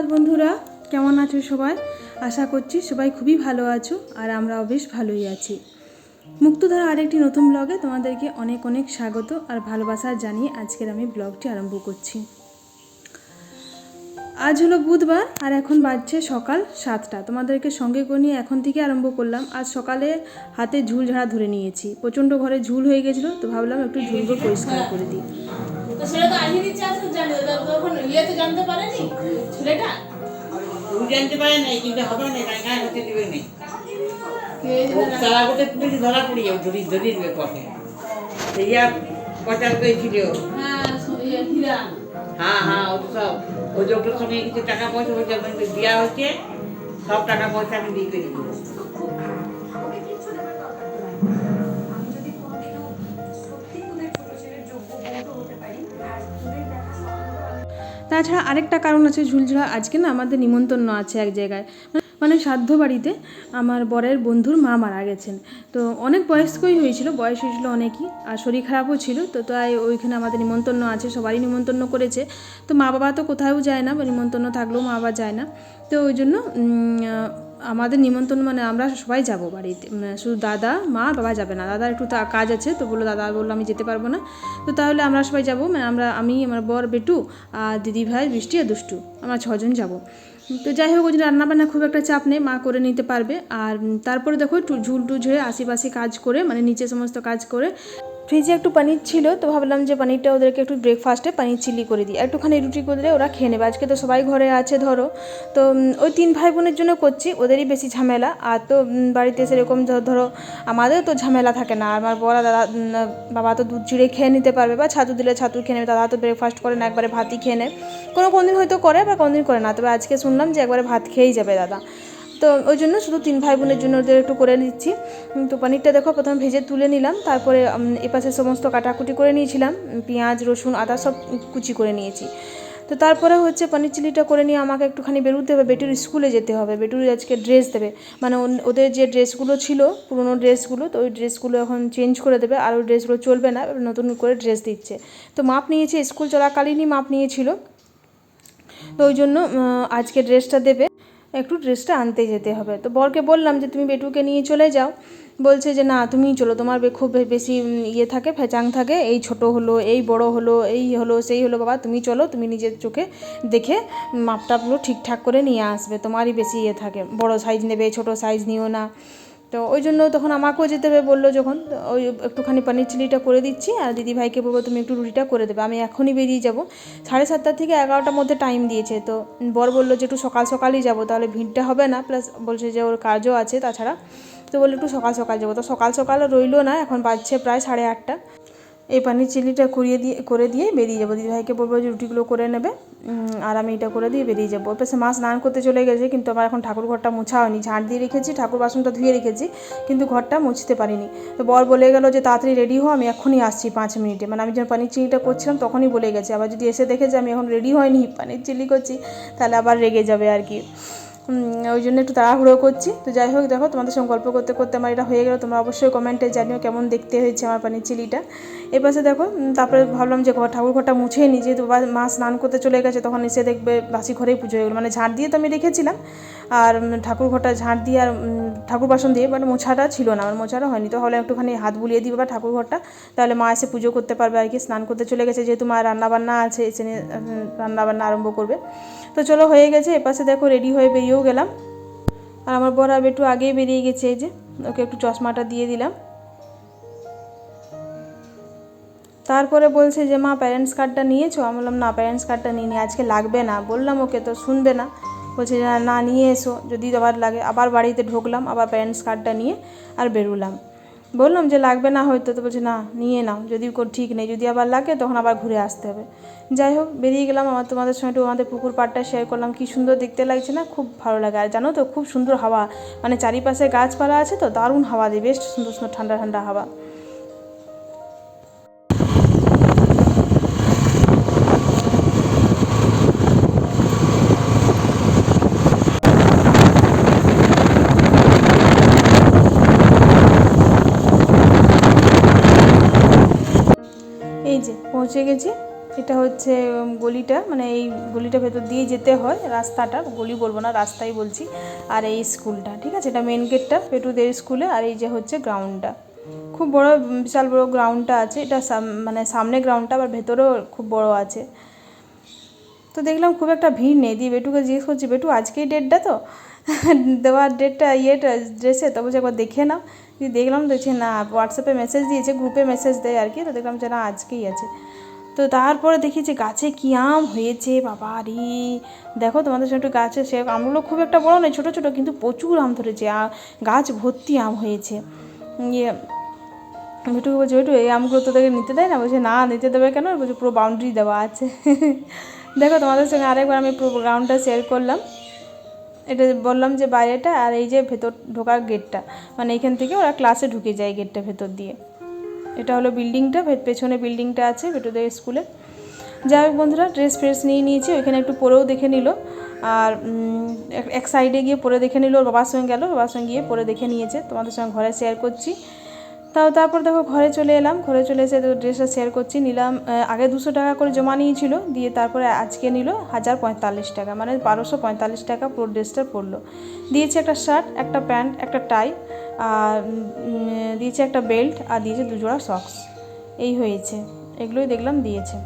সুপ্রভাত বন্ধুরা, কেমন আছো সবাই? আশা করছি সবাই খুবই ভালো আছো আর আমরাও বেশ ভালোই আছি। মুক্তধারা আরেকটি নতুন ব্লগে তোমাদেরকে অনেক অনেক স্বাগত আর ভালোবাসা জানিয়ে আজকের আমি ব্লগটি আরম্ভ করছি। আজ হলো বুধবার আর এখন বাজছে সকাল 7টা। তোমাদেরকে সঙ্গে করে নিয়ে এখন থেকে আরম্ভ করলাম। আজ সকালে হাতে ঝুল ঝাড়া ধরে নিয়েছি, প্রচণ্ড ঘরে ঝুল হয়ে গেছিলো, তো ভাবলাম একটু ঝুলগুলো পরিষ্কার করে দিই। তো সেটা তো আজকে দিচ্ছে, আজকে জানে তখন ইয়ে তো জানতে পারেনি ছেলেটা, জানতে পারে নাই, কিন্তু হবে না, কাজ হতে দিবে না। তারা গোটে পুলিশ ধরা পড়ি যাও, ধরি দিবে পথে সেইয়া প্রচার করেছিল। হীরা হ্যাঁ ও তো সব ওই লোকটার সঙ্গে কিছু টাকা পয়সা হয়েছে, দেওয়া হচ্ছে, সব টাকা পয়সা আমি দিয়ে করে দেবো। তাছাড়া আরেকটা কারণ আছে ঝুলঝাড়া। আজকে না আমাদের নিমন্ত্রণ আছে এক জায়গায়, মানে সাধ্য বাড়িতে। আমার বরের বন্ধুর মা মারা গেছেন, তো অনেক বয়স্কই হয়েছিল, বয়স হয়েছিল অনেকই, আর শরীর খারাপও ছিল। তো তাই ওইখানে আমাদের নিমন্ত্রণ আছে, সবারই নিমন্ত্রণ করেছে। তো মা বাবা তো কোথাও যায় না, বা নিমন্ত্রণ থাকলেও মা বাবা যায় না। তো ওই জন্য আমাদের নিমন্ত্রণ মানে আমরা সবাই যাব বাড়িতে, শুধু দাদা মা বাবা যাবে না। দাদা একটু কাজ আছে, তো দাদা বললো আমি যেতে পারবো না, তো তাহলে আমরা সবাই যাবো। মানে আমি আমার বর বেটু আর দিদি ভাই বৃষ্টি আর দুষ্টু, আমরা 6জন যাব। তো যাই হোক, ওই জন্য রান্নাবান্না খুব একটা চাপ নেই, মা করে নিতে পারবে। আর তারপরে দেখো একটু ঝুল ঝুড়ে আশেপাশে কাজ করে, মানে নিচে সমস্ত কাজ করে, ফ্রিজে একটু পনির ছিল, তো ভাবলাম যে পনিরটা ওদেরকে একটু ব্রেকফাস্টে পনির চিলি করে দিই, একটুখানি রুটি করে দিলে ওরা খেয়ে নেবে। আজকে তো সবাই ঘরে আছে ধরো, তো ওই 3 ভাই বোনের জন্য করছি, ওদেরই বেশি ঝামেলা। আর তো বাড়িতে সেরকম ধরো আমাদের তো ঝামেলা থাকে না। আমার বড় দাদা বাবা তো দুধ চিড়ে খেয়ে নিতে পারবে, বা ছাতু দিলে ছাতু খেয়ে নেবে। দাদা তো ব্রেকফাস্ট করে না, একবারে ভাতই খেয়ে নেয়। কোনোদিন হয়তো করে বা কোনোদিন করে না, তবে আজকে শুনলাম যে একবারে ভাত খেয়েই যাবে দাদা। তো ওই জন্য শুধু 3 ভাই বোনের জন্য ওদের একটু করে নিচ্ছি। তো পনিরটা দেখো প্রথমে ভেজে তুলে নিলাম, তারপরে এপাশে সমস্ত কাটাকুটি করে নিয়েছিলাম, পেঁয়াজ রসুন আদা সব কুচি করে নিয়েছি। তো তারপরে হচ্ছে পনির চিলিটা করে নিয়ে আমাকে একটুখানি বেরোতে হবে, বেটুর স্কুলে যেতে হবে। বেটুর আজকে ড্রেস দেবে, মানে ওদের যে ড্রেসগুলো ছিল পুরনো ড্রেসগুলো, তো ওই ড্রেসগুলো এখন চেঞ্জ করে দেবে, আর ওই ড্রেসগুলো চলবে না, নতুন করে ড্রেস দিচ্ছে। তো মাপ নিয়েছে, স্কুল চলাকালীনই মাপ নিয়েছিল, তো ওই জন্য আজকে ড্রেসটা দেবে, একটু ড্রেসটা আনতে যেতে হবে। তো বরকে বললাম যে তুমি বেটুকে নিয়ে চলে যাও, বলছে যে না তুমিই চলো, তোমার খুব বেশি ইয়ে থাকে, ফেচাং থাকে, এই ছোট হলো এই বড় হলো এই হলো সেই হলো, বাবা তুমি চলো, তুমি নিজের চোখে দেখে মাপটাপগুলো ঠিকঠাক করে নিয়ে আসবে, তোমারই বেশি ইয়ে থাকে, বড় সাইজ নেবে ছোট সাইজ নিও না। তো ওই জন্য তখন আমাকেও যেতে হবে বললো যখন, ওই একটুখানি পনির চিলিটা করে দিচ্ছি, আর দিদিভাইকে বলবো তুমি একটু রুটিটা করে দেবে। আমি এখনই বেরিয়ে যাব, 7:30 থেকে 11টার মধ্যে টাইম দিয়েছে। তো বর বললো যে একটু সকালই যাব, তাহলে ভিড়টা হবে না, প্লাস বলছে যে ওর কাজও আছে তাছাড়া, তো বললো একটু সকাল যাবো। তো সকাল রইলো না, এখন বাজছে প্রায় 8:30। এই পনির চিলিটা করে দিয়ে বেরিয়ে যাবো। দিদিভাইকে বলবো যে রুটিগুলো করে নেবে, আর আমি এটা করে দিয়ে বেরিয়ে যাবো। ওর পাশে মা স্নান করতে চলে গেছে, কিন্তু আমার এখন ঠাকুর ঘরটা মোছা হয়নি, ঝাঁট দিয়ে রেখেছি, ঠাকুর বাসনটা ধুয়ে রেখেছি, কিন্তু ঘরটা মুছতে পারিনি। তো বর বলে গেল যে তাড়াতাড়ি রেডি হও, আমি এখনই আসছি 5 মিনিটে। মানে আমি যখন পনির চিলিটা করছিলাম তখনই বলে গেছে, আবার যদি এসে দেখে যে আমি এখন রেডি হয়নি পনির চিলি করছি, তাহলে আবার রেগে যাবে আর কি। ওই জন্য একটু তাড়াহুড়ো করছি। তো যাই হোক, দেখো তোমাদের সঙ্গে গল্প করতে করতে আমার এটা হয়ে গেল। তোমরা অবশ্যই কমেন্টে জানিও কেমন দেখতে হয়েছে আমার পনির চিলিটা। এপাশে দেখো, তারপরে ভাবলাম যে ঠাকুর ঘরটা মুছেই নিই, যেহেতু মা স্নান করতে চলে গেছে, তখন এসে দেখবে বাসি ঘরেই পুজো হয়ে গেলো। মানে ঝাঁট দিয়ে তো আমি রেখেছিলাম, আর ঠাকুর ঘরটা ঝাঁট দিয়ে আর ঠাকুর বাসন দিয়ে, মানে মোছাটা ছিল না, আমার মোছাটা হয়নি। তো হলে একটুখানি হাত বুলিয়ে দিই বা ঠাকুর ঘরটা, তাহলে মা এসে পুজো করতে পারবে আর কি। স্নান করতে চলে গেছে, যেহেতু মা রান্নাবান্না আছে, এসে রান্নাবান্না আরম্ভ করবে। তো চলো হয়ে গেছে। এপাশে দেখো রেডি হয়ে বেরিয়েও গেলাম, আর আমার বর আর একটু আগেই বেরিয়ে গেছে। এই যে ওকে একটু চশমাটা দিয়ে দিলাম। তারপরে বলছে যে মা প্যারেন্টস কার্ডটা নিয়েছো? আমি বললাম না, প্যারেন্টস কার্ডটা নিয়ে আজকে লাগবে না, বললাম ওকে, তো শুনবে না, বলছে যে না নিয়ে এসো, যদি আবার লাগে। আবার বাড়িতে ঢুকলাম, আবার প্যারেন্টস কার্ডটা নিয়ে আর বেরোলাম। বললাম যে লাগবে না হয়তো, তো বলছে না নিয়ে নাও, যদি ঠিক নেই, যদি আবার লাগে তখন আবার ঘুরে আসতে হবে। যাই হোক, বেরিয়ে গেলাম। তোমাদের সঙ্গে একটু আমাদের পুকুর পাড়টা শেয়ার করলাম, কি সুন্দর দেখতে লাগছে না? খুব ভালো লাগে। আর জানো তো, খুব সুন্দর হাওয়া, মানে চারিপাশে গাছপালা আছে, তো দারুণ হাওয়া দেয়, বেশ সুন্দর সুন্দর ঠান্ডা ঠান্ডা হাওয়া। এই যে পৌঁছে গেছি, এটা হচ্ছে গলিটা, মানে এই গলিটা ভেতর দিয়ে যেতে হয়, রাস্তাটা, গলি বলবো না, রাস্তাই বলছি। আর এই স্কুলটা, ঠিক আছে, এটা মেন গেটটা পেটুদের স্কুলে। আর এই যে হচ্ছে গ্রাউন্ডটা, খুব বড়, বিশাল বড় গ্রাউন্ডটা আছে। এটা মানে সামনে গ্রাউন্ডটা, আবার ভেতরেও খুব বড় আছে। তো দেখলাম খুব একটা ভিড় নেই। দিয়ে বেটুকে জিজ্ঞেস করছি, বেটু আজকেই ডেটটা তো দেওয়ার ডেটটা, ড্রেসে, তো বলছে একবার দেখে নাও। দিয়ে দেখলাম, দেখছি না, হোয়াটসঅ্যাপে মেসেজ দিয়েছে, গ্রুপে মেসেজ দেয় আর কি। তো দেখলাম যে না, আজকেই আছে। তো তারপরে দেখি যে গাছে কী আম হয়েছে, বাবা রে! দেখো তোমাদের সঙ্গে একটু গাছে, সে আমগুলো খুব একটা বড় নয়, ছোটো ছোটো, কিন্তু প্রচুর আম ধরেছে, গাছ ভর্তি আম হয়েছে। ইয়ে বেটুকে বলছে, বেটু এই আমগুলো তোদেরকে নিতে দেয় না? বলছে না, নিতে দেবে কেন? বলছে পুরো বাউন্ডারি দেওয়া আছে। দেখো তোমাদের সঙ্গে আরেকবার আমি পুরো গ্রাউন্ডটা শেয়ার করলাম। এটা বললাম যে বাইরেটা, আর এই যে ভেতর ঢোকার গেটটা, মানে এখান থেকে ওরা ক্লাসে ঢুকে যায় গেটটা ভেতর দিয়ে। এটা হলো বিল্ডিংটা, পেছনে বিল্ডিংটা আছে বেটুদের স্কুলে। যাই হোক বন্ধুরা, ড্রেস ফ্রেস নিয়ে নিয়েছি, ওইখানে একটু পরেও দেখে নিল। আর এক সাইডে গিয়ে পরে দেখে নিল, ওর বাবার সঙ্গে গেল, বাবার সঙ্গে গিয়ে পরে দেখে নিয়েছে। তোমাদের সঙ্গে ঘরে শেয়ার করছি। তারপর দেখো ঘরে চলে এলাম, ঘরে চলে এসে ড্রেসটা শেয়ার করছি। নিলাম, আগে 200 টাকা করে জমা নিয়েছিল, দিয়ে তারপরে আজকে নিল 1045 টাকা, মানে 1245 টাকা পুরো ড্রেসটা পড়লো। দিয়েছে একটা শার্ট, একটা প্যান্ট, একটা টাই, আর দিয়েছে একটা বেল্ট, আর দিয়েছে 2 জোড়া সক্স। এই হয়েছে, এগুলোই দেখলাম দিয়েছে।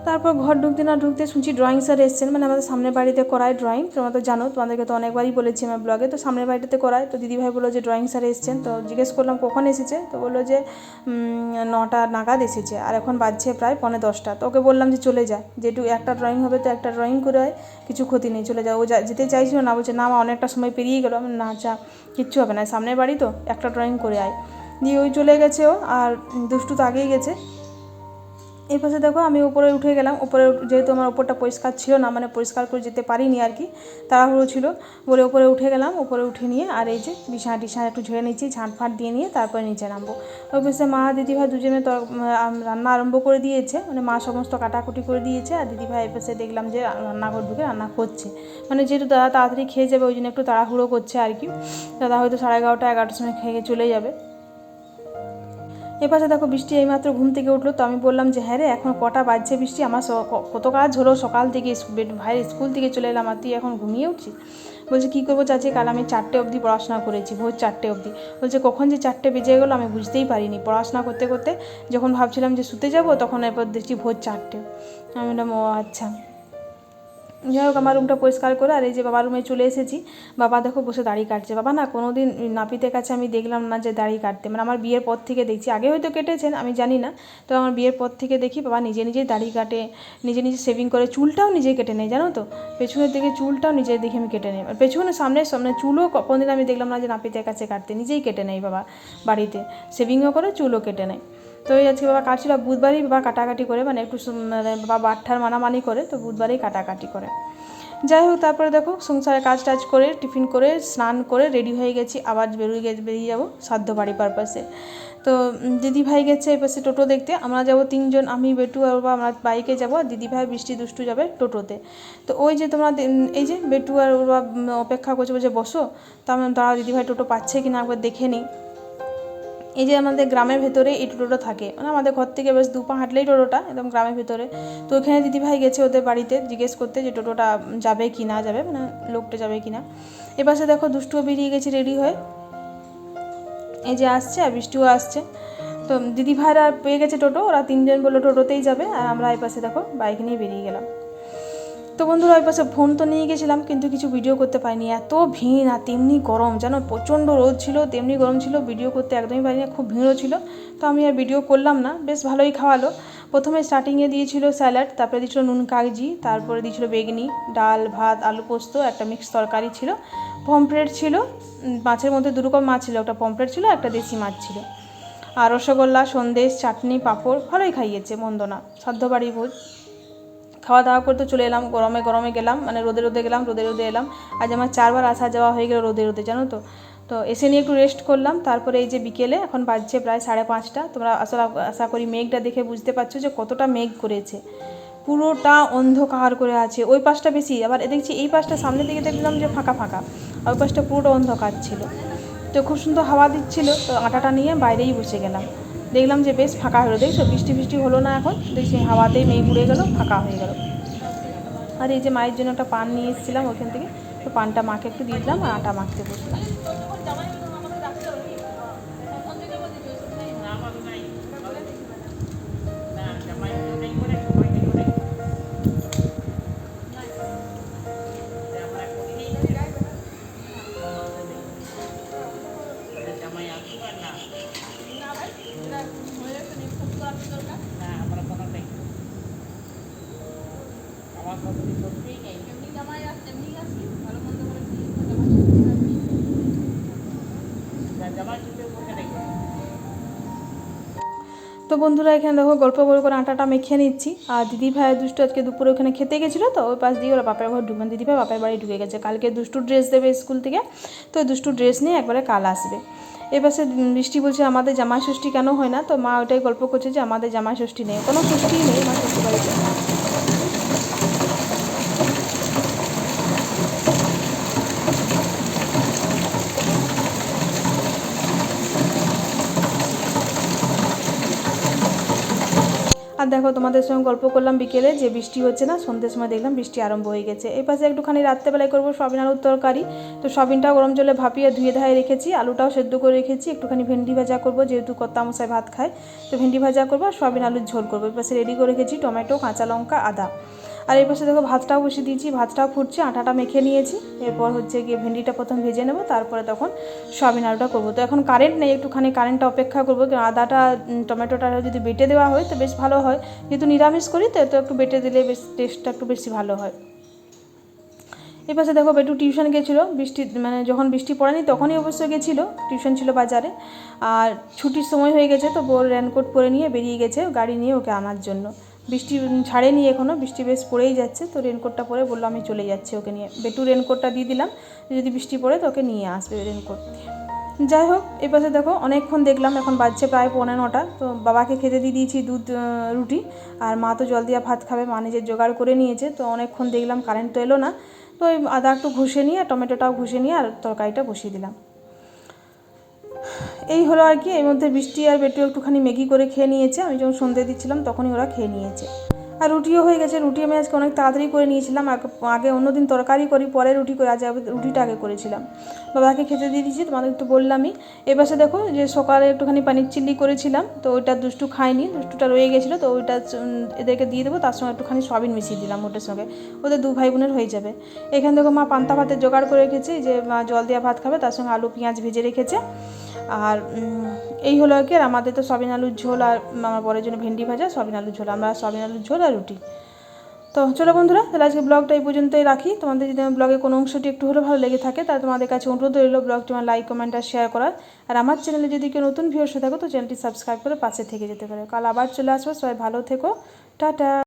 তারপর ঘর ঢুকতে না ঢুকতে শুনছি ড্রয়িং স্যার এসেছেন, মানে আমাদের সামনের বাড়িতে করায় ড্রয়িং, তোমরা তো জানো, তোমাদেরকে তো অনেকবারই বলেছি আমার ব্লগে। তো সামনের বাড়িটাতে করায়, তো দিদিভাই বললো যে ড্রয়িং স্যার এসেছেন। তো জিজ্ঞেস করলাম কখন এসেছে, তো বললো যে 9টা নাগাদ এসেছে, আর এখন বাজছে প্রায় 9:45। তো ওকে বললাম যে চলে যায়, যেটু একটা ড্রয়িং হবে তো একটা ড্রয়িং করে হয়, কিছু ক্ষতি নেই, চলে যায়। ও যেতে চাইছিল না, বলছে না, আমার অনেকটা সময় পেরিয়ে গেলো। আমি না, চা কিচ্ছু হবে না, সামনের বাড়ি তো, একটা ড্রয়িং করে আয়। দিয়ে ওই চলে গেছে ও, আর দুষ্টু তো আগেই গেছে। এই পাশে দেখো আমি উপরে উঠে গেলাম। উপরে যেহেতু আমার ওপরটা পরিষ্কার ছিল না, মানে পরিষ্কার করে যেতে পারিনি আর কি, তাড়াহুড়ো ছিল বলে উপরে উঠে গেলাম। উপরে উঠে নিয়ে আর এই যে বিছানা টিছানা একটু ঝেড়ে নিচ্ছি, ঝাঁট ফাঁট দিয়ে নিয়ে তারপরে নিচে নামবো। ওই পাশে মা দিদিভাই দুজনে রান্না আরম্ভ করে দিয়েছে, মানে মা সমস্ত কাটাকুটি করে দিয়েছে, আর দিদিভাই এই পাশে দেখলাম যে রান্নাঘর ঢুকে রান্না করছে, মানে যেহেতু দাদা তাড়াতাড়ি খেয়ে যাবে ওই জন্য একটু তাড়াহুড়ো করছে আর কি। দাদা হয়তো 11:30 11টার সময় খেয়ে চলে যাবে। এপাশে দেখো বৃষ্টি এইমাত্র ঘুম থেকে উঠলো। তো আমি বললাম যে হ্যাঁ রে, এখন কটা বাজছে বৃষ্টি, আমার কত কাজ হলো সকাল থেকে, ভাইয়ের স্কুল থেকে চলে এলাম, আর তুই এখন ঘুমিয়ে উঠছিস? বলছে কী করবো চাচি, কাল আমি 4টে অবধি পড়াশোনা করেছি, ভোর 4টে অবধি। বলছে কখন যে 4টে বেজে গেলো আমি বুঝতেই পারিনি, পড়াশোনা করতে করতে যখন ভাবছিলাম যে শুতে যাবো, তখন এরপর দেখছি ভোর 4টে। আমি বললাম ও আচ্ছা। যাই হোক, আমার রুমটা পরিষ্কার করে আর এই যে বাবার রুমে চলে এসেছি। বাবা দেখো বসে দাড়ি কাটছে। বাবা না কোনো দিন নাপিতের কাছে আমি দেখলাম না যে দাড়ি কাটতে, মানে আমার বিয়ের পর থেকে দেখছি, আগে হয়তো কেটেছেন আমি জানি না, তো আমার বিয়ের পর থেকে দেখি বাবা নিজে নিজেই দাড়ি কাটে, নিজে নিজে শেভিং করে, চুলটাও নিজেই কেটে নেয়, জানো তো, পেছনের দিকে চুলটাও নিজের দেখে আমি কেটে নেই, আর পেছনে সামনে চুলও কোনোদিন আমি দেখলাম না যে নাপিতের কাছে কাটতে, নিজেই কেটে নেয় বাবা বাড়িতে, শেভিংও করে চুলও কেটে নেয়। তো এই আজকে বাবা কাটছিল, বুধবারই বাবা কাটাকাটি করে, মানে একটু বাবা বাট্ঠার মানামানি করে, তো বুধবারই কাটাকাটি করে। যাই হোক, তারপরে দেখো সংসারে কাজ টাজ করে টিফিন করে স্নান করে রেডি হয়ে গেছি, আবার বেরিয়ে যাবো সাধ্য বাড়ি পারপাসে। তো দিদিভাই গেছে এই পাশে টোটো দেখতে, আমরা যাবো 3জন, আমি বেটু আর বাবা, আমরা বাইকে যাবো, আর দিদিভাই বৃষ্টি দুষ্টু যাবে টোটোতে। তো ওই যে তোমরা এই যে বেটু আর ওর বাবা অপেক্ষা করছে, বলছে বসো, তো আমি দাঁড়াও দিদিভাই টোটো পাচ্ছে কিনা একবার দেখে নিই। এই যে আমাদের গ্রামের ভেতরে এই টোটোটা থাকে, মানে আমাদের ঘর থেকে বেশ 2 পা হাঁটলেই টোটোটা, একদম গ্রামের ভেতরে। তো ওখানে দিদিভাই গেছে ওদের বাড়িতে জিজ্ঞেস করতে যে টোটোটা যাবে কি না যাবে, মানে লোকটা যাবে কি না। এপাশে দেখো দুষ্টুও বেরিয়ে গেছে রেডি হয়ে, এই যে আসছে, আর বৃষ্টিও আসছে। তো দিদিভাইরা পেয়ে গেছে টোটো, ওরা 3জন বললো টোটোতেই যাবে, আর আমরা এই পাশে দেখো বাইক নিয়ে বেরিয়ে গেলাম। তো বন্ধুরা ওই পাশে ফোন তো নিয়ে গেছিলাম, কিন্তু কিছু ভিডিও করতে পারিনি, এত ভিড় আর তেমনি গরম, জানো প্রচণ্ড রোদ ছিল, তেমনি গরম ছিল, ভিডিও করতে একদমই পারিনি, খুব ভিড়ও ছিল। তো আমি আর ভিডিও করলাম না, বেশ ভালোই খাওয়ালো। প্রথমে স্টার্টিংয়ে দিয়েছিল স্যালাড, তারপরে দিয়েছিল নুন কাগজি, তারপরে দিয়েছিল বেগনি, ডাল ভাত আলু পোস্ত, একটা মিক্স তরকারি ছিল, পমফ্রেট ছিল, মাছের মধ্যে 2 রকম মাছ ছিল, একটা পমফ্রেট ছিল, একটা দেশি মাছ ছিল, আর রসগোল্লা সন্দেশ চাটনি পাঁপড়, ভালোই খাইয়েছে, মন্দ না, সাধ্য বাড়ি ভোজ। খাওয়া দাওয়া করতে চলে এলাম, গরমে গরমে গেলাম, মানে রোদে রোদে গেলাম, রোদে রোদে এলাম। আজ আমার 4বার আসা যাওয়া হয়ে গেল রোদে রোদে, জানো তো। তো এসে নিয়ে একটু রেস্ট করলাম, তারপরে এই যে বিকেলে এখন বাজছে প্রায় 5:30। তোমরা আসলে আশা করি মেঘটা দেখে বুঝতে পারছো যে কতটা মেঘ করেছে, পুরোটা অন্ধকার করে আছে। ওই পাশটা বেশি, আবার দেখছি এই পাশটা সামনের দিকে দেখলাম যে ফাঁকা ফাঁকা, ওই পাশটা পুরোটা অন্ধকার ছিল। তো খুব সুন্দর হাওয়া দিচ্ছিল, তো আটাটা নিয়ে বাইরেই বসে গেলাম। দেখলাম যে বেশ ফাঁকা হলো, দেখছো বৃষ্টি ফিষ্টি হলো না, এখন দেখছি হাওয়াতেই মেঘ উড়ে গেলো, ফাঁকা হয়ে গেল। আর এই যে মায়ের জন্য একটা পান নিয়ে এসেছিলাম ওইখান থেকে, তো পানটা মাকে একটু দিয়ে দিলাম আর আটা মাখতে বসলাম। তো বন্ধুরা এখানে দেখো গল্প করে আটাটা মেখে নিচ্ছি। আর দিদি ভাই দুষ্টু আজকে দুপুরে ওখানে খেতে গেছিলো, তো ওই পাশ দিয়ে ওরা বাপের ঘর ঢুকবেন, দিদি ভাই বাপের বাড়ি ঢুকে গেছে। কালকে দুষ্টু ড্রেস দেবে স্কুল থেকে, তো দুষ্টু ড্রেস নিয়ে একবারে কাল আসবে। এপাশে বৃষ্টি বলছে আমাদের জামাই ষষ্ঠী কেন হয় না, তো মা ওটাই গল্প করছে যে আমাদের জামাই ষষ্ঠী নেই, কোনো ষষ্ঠীই নেই মা ষষ্ঠী বাড়িতে। আর দেখো তোমাদের সঙ্গে গল্প করলাম বিকেলে যে বৃষ্টি হচ্ছে না, সন্ধ্যের সময় দেখলাম বৃষ্টি আরম্ভ হয়ে গেছে। এই পাশে একটুখানি রাত্রেবেলায় করবো সয়াবিন আলুর তরকারি, তো সয়াবিনটাও গরম জলে ভাপিয়ে ধুয়ে ধায়ে রেখেছি, আলুটাও সেদ্ধ করে রেখেছি, একটুখানি ভেন্ডি ভাজা করবো যেহেতু কর্তামশাই ভাত খায়, তো ভেন্ডি ভাজা করবো আর সয়াবিন আলুর ঝোল করবো। এই পাশে রেডি করে রেখেছি টমেটো, কাঁচা লঙ্কা, আদা। আর এই পাশে দেখো ভাতটাও বসিয়ে দিয়েছি, ভাতটাও ফুটছে, আটাটা মেখে নিয়েছি। এরপর হচ্ছে গিয়ে ভেন্ডিটা প্রথম ভেজে নেবো, তারপরে তখন সয়াবিন আলুটা করবো। তো এখন কারেন্ট নেই, একটুখানি কারেন্টটা অপেক্ষা করবো, আদাটা টমেটোটা যদি বেটে দেওয়া হয় তো বেশ ভালো হয়, যেহেতু নিরামিষ করি তো একটু বেটে দিলে বেশ টেস্টটা একটু বেশি ভালো হয়। এই পাশে দেখো বেটু টিউশন গেছিলো, বৃষ্টি মানে যখন বৃষ্টি পড়েনি তখনই অবশ্য গেছিলো, টিউশন ছিল বাজারে। আর ছুটির সময় হয়ে গেছে তো বোর রেনকোট পরে নিয়ে বেরিয়ে গেছে গাড়ি নিয়ে ওকে আনার জন্য। বৃষ্টি ছাড়েনি এখনও, বৃষ্টি বেশ পড়েই যাচ্ছে, তো রেনকোটটা পরে বললো আমি চলে যাচ্ছি ওকে নিয়ে। বেটু রেনকোটটা দিয়ে দিলাম, যদি বৃষ্টি পড়ে তো ওকে নিয়ে আসবে রেনকোট দিয়ে। যাই হোক এপাশে দেখো অনেকক্ষণ দেখলাম, এখন বাজছে প্রায় 9:45, তো বাবাকে খেতে দিয়ে দিয়েছি দুধ রুটি, আর মা তো জল দিয়া ভাত খাবে, মা নিজের জোগাড় করে নিয়েছে। তো অনেকক্ষণ দেখলাম কারেন্ট তো এলো না, তো ওই আদা একটু ঘষে নিয়ে আর টমেটোটাও ঘষে নিয়ে আর তরকারিটা বসিয়ে দিলাম। এই হলো আর কি। এর মধ্যে বৃষ্টি আর বেটু একটুখানি ম্যাগি করে খেয়ে নিয়েছে, আমি যখন সন্ধ্যে দিচ্ছিলাম তখনই ওরা খেয়ে নিয়েছে। আর রুটিও হয়ে গেছে, রুটি আমি আজকে অনেক তাড়াতাড়ি করে নিয়েছিলাম, আগে অন্যদিন তরকারি করি পরে রুটি করে, আজ রুটিটা আগে করেছিলাম। বাবাকে খেতে দিয়ে দিয়েছি, তোমাদের তো বললামই। এপাশে দেখো যে সকালে একটুখানি পানির চিল্লি করেছিলাম, তো ওইটা দুষ্টু খায়নি, দুষ্টুটা রয়ে গেছিলো, তো ওইটা এদেরকে দিয়ে দেবো, তার সঙ্গে একটুখানি সয়াবিন মিশিয়ে দিলাম ওটার সঙ্গে, ওদের 2 ভাই বোনের হয়ে যাবে। এখানে দেখো মা পান্তা ভাতের জোগাড় করে রেখেছে, যে মা জল দেওয়া ভাত খাবে, তার সঙ্গে আলু পেঁয়াজ ভেজে রেখেছে। আর এই হলো আর কি। আর আমাদের তো সয়াবিন আলুর ঝোল, আর আমার বরের জন্য ভেন্ডি ভাজা, সয়াবিন আলুর ঝোল, আমরা সয়াবিন আলুর ঝোল আর রুটি। তো চলো বন্ধুরা, তাহলে আজকে ব্লগটা এই পর্যন্তই রাখি। তোমাদের যদি আমার ব্লগে কোনো অংশটি একটু হলেও ভালো লেগে থাকে তাহলে তোমাদের কাছে অনুরোধ রইল ব্লগটি আমার লাইক কমেন্ট আর শেয়ার করার। আর আমার চ্যানেলে যদি কেউ নতুন ভিউয়ার্স থাকো তো চ্যানেলটি সাবস্ক্রাইব করে পাশে থেকে যেতে পারো। কাল আবার চলে আসবো, সবাই ভালো থেকো, টাটা।